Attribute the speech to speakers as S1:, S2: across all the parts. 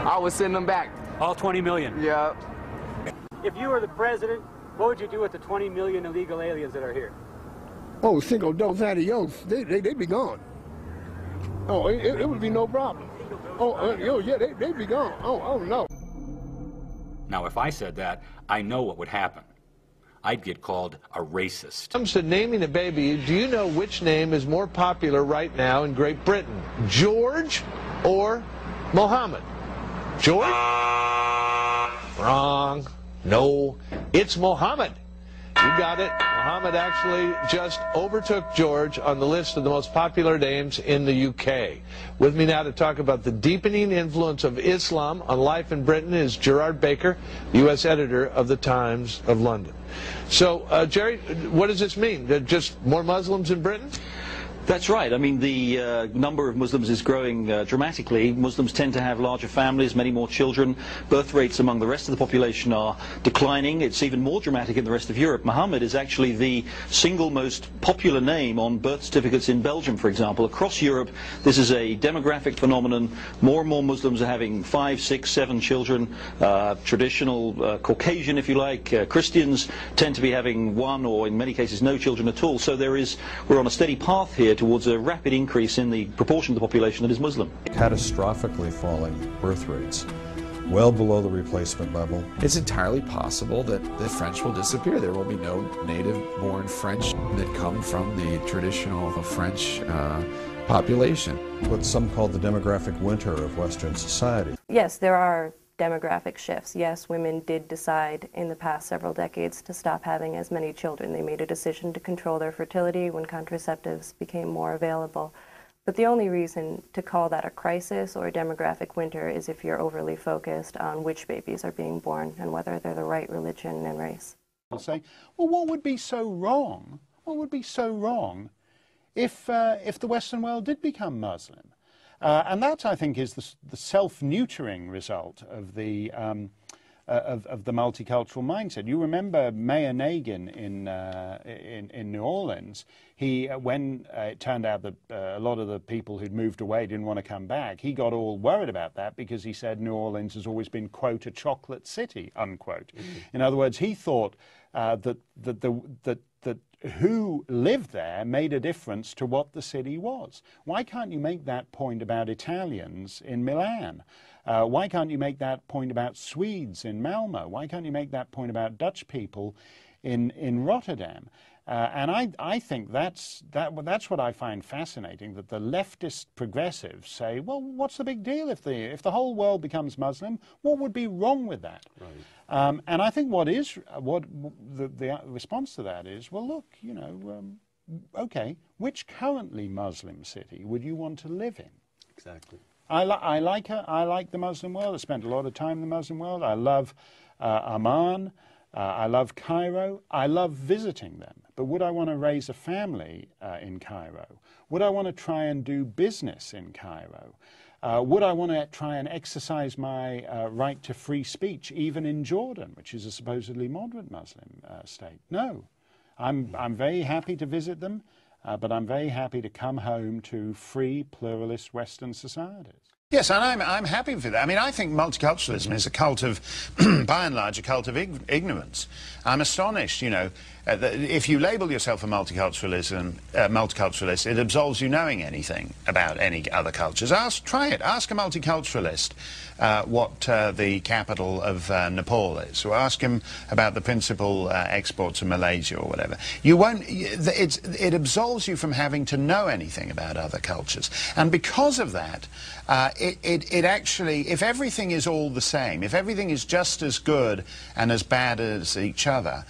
S1: I would send them back.
S2: All 20 million?
S1: Yeah.
S2: If you were the president, what would you do with the 20 million illegal aliens that are here?
S3: Oh, Cinco dos Adios, they'd be gone. Oh, it would be no problem. Yeah, they'd be gone. Oh, no.
S4: Now, if I said that, I know what would happen. I'd get called a racist.
S5: When it comes to naming a baby, do you know which name is more popular right now in Great Britain? George or Mohammed? George? Wrong. No, it's Mohammed. You got it. Mohammed actually just overtook George on the list of the most popular names in the UK. With me now to talk about the deepening influence of Islam on life in Britain is Gerard Baker, U.S. editor of the Times of London. So, Jerry, what does this mean? Just more Muslims in Britain?
S6: That's right. I mean, the number of Muslims is growing dramatically. Muslims tend to have larger families, many more children. Birth rates among the rest of the population are declining. It's even more dramatic in the rest of Europe. Mohammed is actually the single most popular name on birth certificates in Belgium, for example. Across Europe, this is a demographic phenomenon. More and more Muslims are having 5, 6, 7 children. Traditional Caucasian, if you like, Christians tend to be having 1 or in many cases no children at all. So we're on a steady path here towards a rapid increase in the proportion of the population that is Muslim.
S7: Catastrophically falling birth rates, well below the replacement level.
S8: It's entirely possible that the French will disappear. There will be no native-born French that come from the traditional French population.
S7: What some call the demographic winter of Western society.
S9: Yes, there are demographic shifts. Yes, women did decide in the past several decades to stop having as many children. They made a decision to control their fertility when contraceptives became more available. But the only reason to call that a crisis or a demographic winter is if you're overly focused on which babies are being born and whether they're the right religion and race.
S10: I'll say, well, what would be so wrong? What would be so wrong if the Western world did become Muslim? And that, I think, is the self-neutering result of the multicultural mindset. You remember Mayor Nagin in New Orleans. When it turned out that a lot of the people who'd moved away didn't want to come back, he got all worried about that because he said New Orleans has always been, quote, a chocolate city, unquote. In other words, he thought that who lived there made a difference to what the city was. Why can't you make that point about Italians in Milan? Why can't you make that point about Swedes in Malmo? Why can't you make that point about Dutch people in Rotterdam? And I think that's what I find fascinating, that the leftist progressives say, well, what's the big deal if the whole world becomes Muslim? What would be wrong with that? Right. And I think what the response to that is, well, look, you know, okay, which currently Muslim city would you want to live in?
S11: Exactly.
S10: I like the Muslim world. I spent a lot of time in the Muslim world. I love Amman. I love Cairo. I love visiting them. But would I want to raise a family in Cairo? Would I want to try and do business in Cairo? Would I want to try and exercise my right to free speech even in Jordan, which is a supposedly moderate Muslim state? No. I'm very happy to visit them, but I'm very happy to come home to free, pluralist Western societies.
S12: Yes, and I'm happy for that. I mean, I think multiculturalism is a cult of, by and large, a cult of ignorance. I'm astonished, you know, that if you label yourself a multiculturalist, it absolves you knowing anything about any other cultures. Try it. Ask a multiculturalist what the capital of Nepal is, or ask him about the principal exports of Malaysia or whatever. You won't. It absolves you from having to know anything about other cultures, and because of that, it actually, if everything is all the same, if everything is just as good and as bad as each other,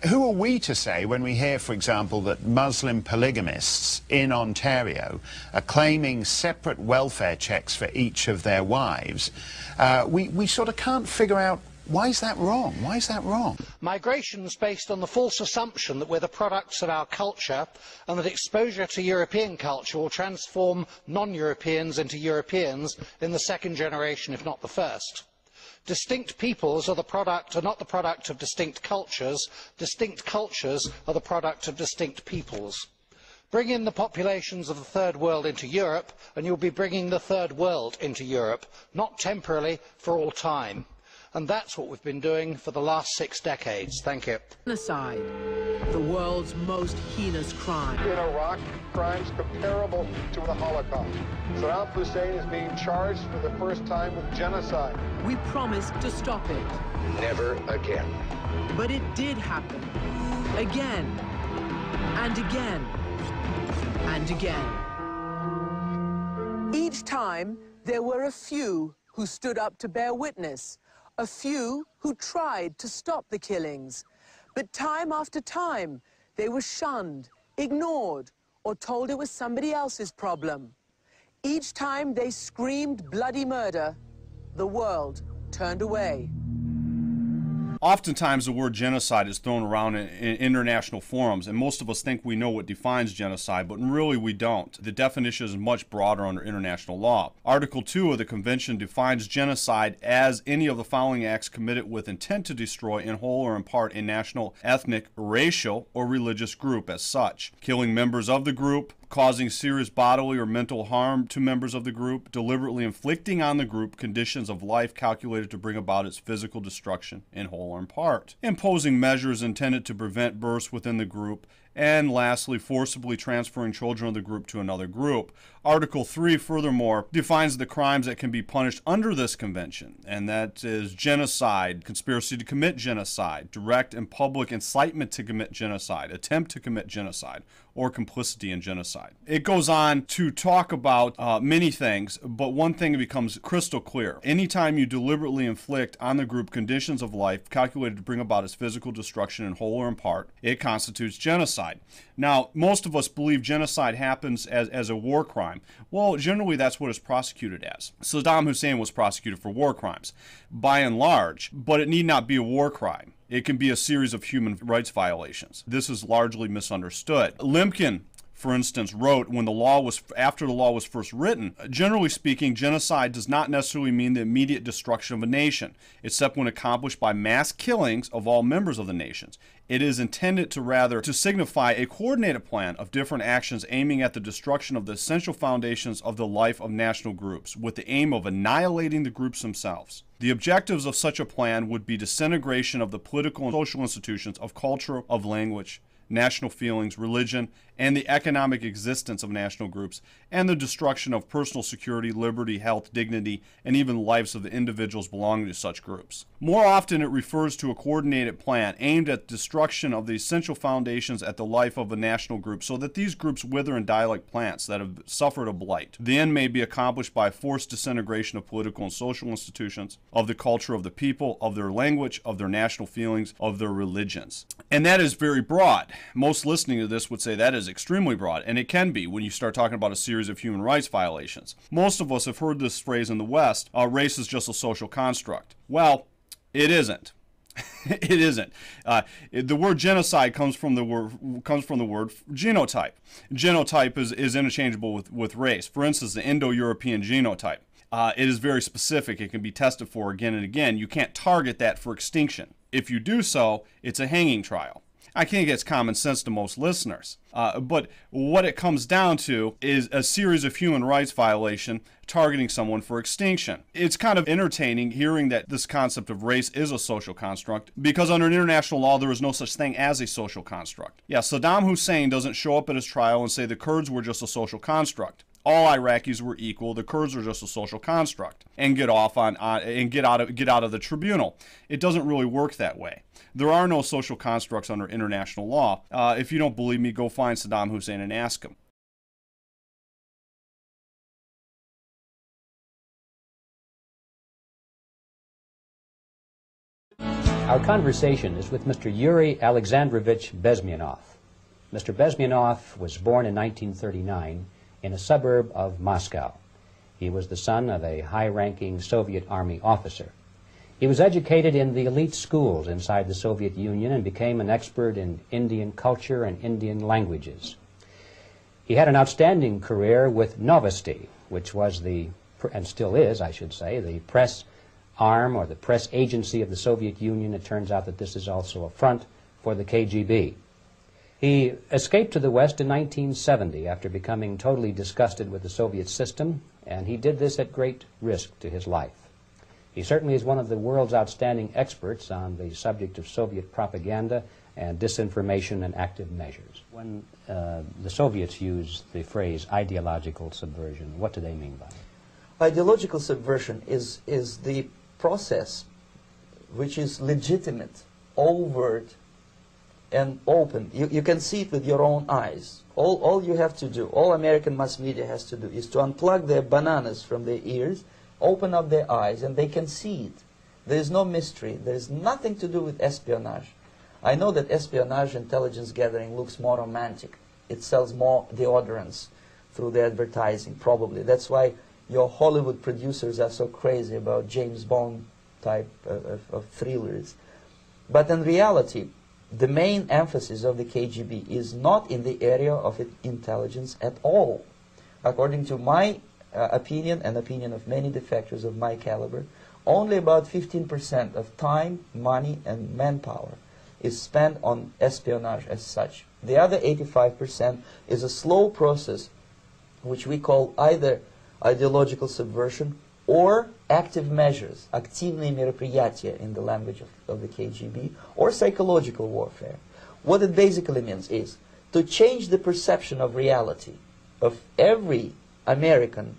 S12: who are we to say when we hear, for example, that Muslim polygamists in Ontario are claiming separate welfare checks for each of their wives? We sort of can't figure out, why is that wrong? Why is that wrong?
S13: Migration is based on the false assumption that we're the products of our culture and that exposure to European culture will transform non-Europeans into Europeans in the second generation, if not the first. Distinct peoples are not the product of distinct cultures. Distinct cultures are the product of distinct peoples. Bring in the populations of the Third World into Europe and you'll be bringing the Third World into Europe, not temporarily, for all time. And that's what we've been doing for the last 6 decades. Thank you.
S1: Genocide, the world's most heinous crime.
S11: In Iraq, crimes comparable to the Holocaust. Saddam Hussein is being charged for the first time with genocide.
S1: We promised to stop it.
S11: Never again.
S1: But it did happen. Again. And again. And again. Each time, there were a few who stood up to bear witness. A few who tried to stop the killings. But time after time, they were shunned, ignored, or told it was somebody else's problem. Each time they screamed bloody murder, the world turned away.
S14: Oftentimes the word genocide is thrown around in international forums, and most of us think we know what defines genocide, but really we don't. The definition is much broader under international law. Article 2 of the Convention defines genocide as any of the following acts committed with intent to destroy in whole or in part a national, ethnic, racial, or religious group as such. Killing members of the group, causing serious bodily or mental harm to members of the group, deliberately inflicting on the group conditions of life calculated to bring about its physical destruction in whole or in part, imposing measures intended to prevent births within the group, and lastly, forcibly transferring children of the group to another group. Article 3, furthermore, defines the crimes that can be punished under this convention, and that is genocide, conspiracy to commit genocide, direct and public incitement to commit genocide, attempt to commit genocide, or complicity in genocide. It goes on to talk about many things, but one thing becomes crystal clear. Anytime you deliberately inflict on the group conditions of life calculated to bring about its physical destruction in whole or in part, it constitutes genocide. Now, most of us believe genocide happens as a war crime. Well, generally that's what it's prosecuted as. Saddam Hussein was prosecuted for war crimes, by and large, but it need not be a war crime. It can be a series of human rights violations. This is largely misunderstood. Lemkin, for instance, wrote after the law was first written, generally speaking, genocide does not necessarily mean the immediate destruction of a nation, except when accomplished by mass killings of all members of the nations. It is intended to signify a coordinated plan of different actions aiming at the destruction of the essential foundations of the life of national groups, with the aim of annihilating the groups themselves. The objectives of such a plan would be disintegration of the political and social institutions, of culture, of language, national feelings, religion, and the economic existence of national groups, and the destruction of personal security, liberty, health, dignity, and even lives of the individuals belonging to such groups. More often it refers to a coordinated plan aimed at destruction of the essential foundations at the life of a national group, so that these groups wither and die like plants that have suffered a blight. The end may be accomplished by forced disintegration of political and social institutions, of the culture of the people, of their language, of their national feelings, of their religions. And that is very broad. Most listening to this would say that is extremely broad, and it can be when you start talking about a series of human rights violations. Most of us have heard this phrase in the West, race is just a social construct. Well, it isn't. It isn't. The word genocide comes from the word genotype. Genotype is interchangeable with race. For instance, the Indo-European genotype. It is very specific. It can be tested for again and again. You can't target that for extinction. If you do so, it's a hanging trial. I think it's common sense to most listeners. But what it comes down to is a series of human rights violations targeting someone for extinction. It's kind of entertaining hearing that this concept of race is a social construct, because under international law there is no such thing as a social construct. Yeah, Saddam Hussein doesn't show up at his trial and say the Kurds were just a social construct. All Iraqis were equal. The Kurds were just a social construct, and get out of the tribunal. It doesn't really work that way. There are no social constructs under international law. If you don't believe me, go find Saddam Hussein and ask him.
S15: Our conversation is with Mr. Yuri Alexandrovich Bezmenov. Mr. Bezmenov was born in 1939 in a suburb of Moscow. He was the son of a high-ranking Soviet Army officer. He was educated in the elite schools inside the Soviet Union and became an expert in Indian culture and Indian languages. He had an outstanding career with Novosti, which was and still is, I should say, the press arm or the press agency of the Soviet Union. It turns out that this is also a front for the KGB. He escaped to the West in 1970 after becoming totally disgusted with the Soviet system, and he did this at great risk to his life. He certainly is one of the world's outstanding experts on the subject of Soviet propaganda and disinformation and active measures. When the Soviets use the phrase ideological subversion, what do they mean by it?
S16: Ideological subversion is the process which is legitimate, overt, and open. You can see it with your own eyes. All you have to do, all American mass media has to do, is to unplug their bananas from their ears, open up their eyes, and they can see it. There is no mystery. There is nothing to do with espionage. I know that espionage intelligence gathering looks more romantic. It sells more deodorants through the advertising, probably. That's why your Hollywood producers are so crazy about James Bond type of thrillers. But in reality, the main emphasis of the KGB is not in the area of intelligence at all. According to my opinion and opinion of many defectors of my caliber, only about 15% of time, money, and manpower is spent on espionage as such. The other 85% is a slow process which we call either ideological subversion or active measures, активные мероприятия in the language of the KGB, or psychological warfare. What it basically means is to change the perception of reality of every American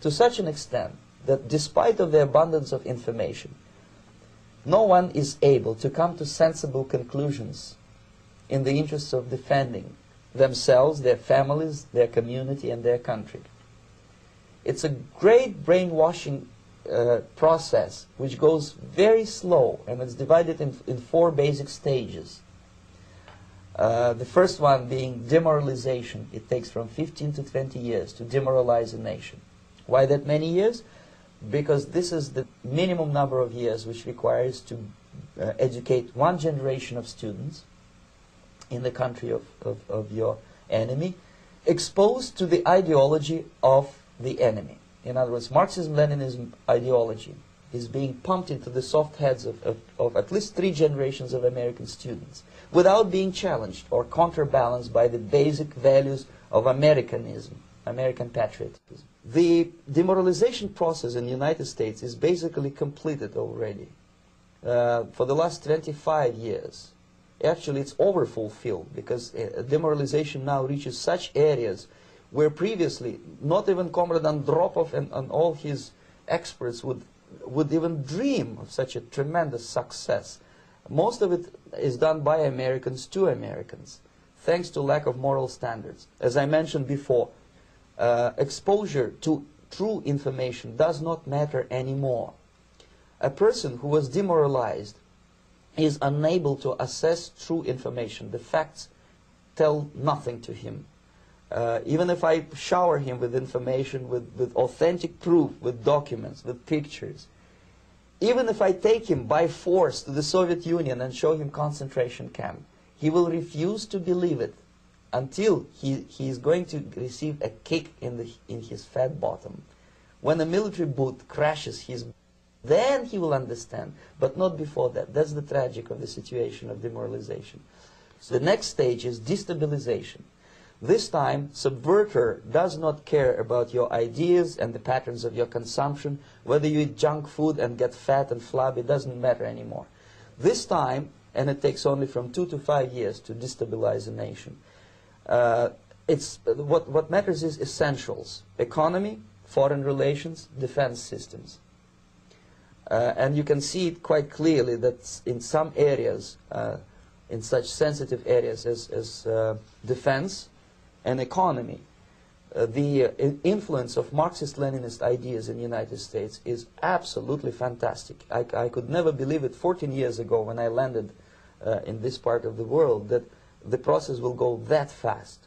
S16: to such an extent that despite of the abundance of information, no one is able to come to sensible conclusions in the interests of defending themselves, their families, their community, and their country. It's a great brainwashing process which goes very slow, and it's divided in 4 basic stages. The first one being demoralization. It takes from 15 to 20 years to demoralize a nation. Why that many years? Because this is the minimum number of years which requires to educate one generation of students in the country of your enemy, exposed to the ideology of the enemy. In other words, Marxism-Leninism ideology is being pumped into the soft heads of at least 3 generations of American students without being challenged or counterbalanced by the basic values of Americanism, American patriotism. The demoralization process in the United States is basically completed already. For the last 25 years, actually it's overfulfilled, because demoralization now reaches such areas where previously not even Comrade Andropov and all his experts would even dream of such a tremendous success. Most of it is done by Americans to Americans, thanks to lack of moral standards. As I mentioned before, exposure to true information does not matter anymore. A person who was demoralized is unable to assess true information. The facts tell nothing to him. Even if I shower him with information, with authentic proof, with documents, with pictures, even if I take him by force to the Soviet Union and show him concentration camp, he will refuse to believe it until he is going to receive a kick in his fat bottom. When a military boot crashes his, then he will understand, but not before that. That's the tragic of the situation of demoralization. So the next stage is destabilization. This time, subverter does not care about your ideas and the patterns of your consumption. Whether you eat junk food and get fat and flabby, doesn't matter anymore. This time, and it takes only from 2 to 5 years to destabilize a nation, what matters is essentials: economy, foreign relations, defense systems. And you can see it quite clearly that in some areas, in such sensitive areas as defense and economy, the influence of Marxist-Leninist ideas in the United States is absolutely fantastic. I could never believe it 14 years ago when I landed in this part of the world, that the process will go that fast.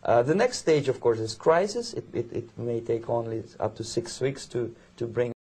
S16: The next stage, of course, is crisis. It may take only up to 6 weeks to bring